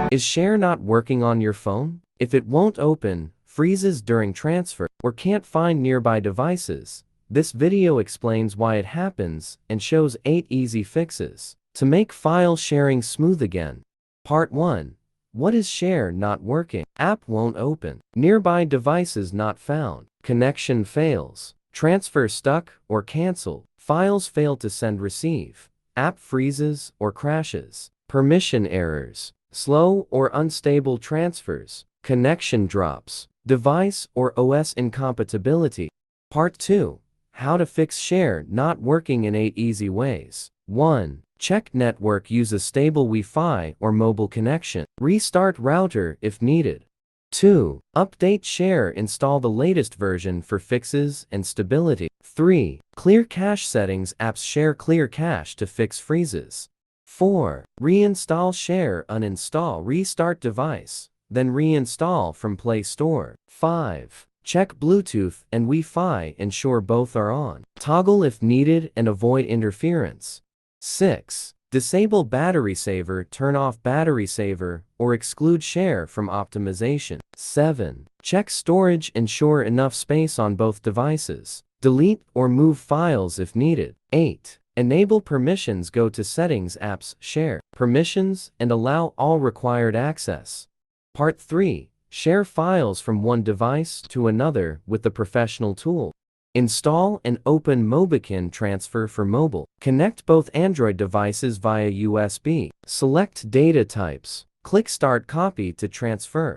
Is Share not working on your phone? If it won't open, freezes during transfer, or can't find nearby devices, this video explains why it happens and shows 8 easy fixes to make file sharing smooth again. Part 1. What is Share not working? App won't open. Nearby devices not found. Connection fails. Transfer stuck or canceled. Files fail to send receive. App freezes or crashes. Permission errors. Slow or unstable transfers. Connection drops. Device or OS incompatibility. Part 2. How to fix Share not working in 8 easy ways. 1. Check network. Use a stable Wi-Fi or mobile connection. Restart router if needed. 2. Update Share. Install the latest version for fixes and stability. 3. Clear cache settings. Apps Share clear cache to fix freezes. 4. Reinstall Share. Uninstall. Restart device, then reinstall from Play Store. 5. Check Bluetooth and Wi-Fi. Ensure both are on. Toggle if needed and avoid interference. 6. Disable battery saver. Turn off battery saver or exclude Share from optimization. 7. Check storage. Ensure enough space on both devices. Delete or move files if needed. 8. Enable permissions. Go to Settings, Apps, Share, Permissions, and allow all required access. Part 3. Share files from one device to another with the professional tool. Install and open Mobikin Transfer for mobile. Connect both Android devices via USB. Select data types. Click Start Copy to transfer.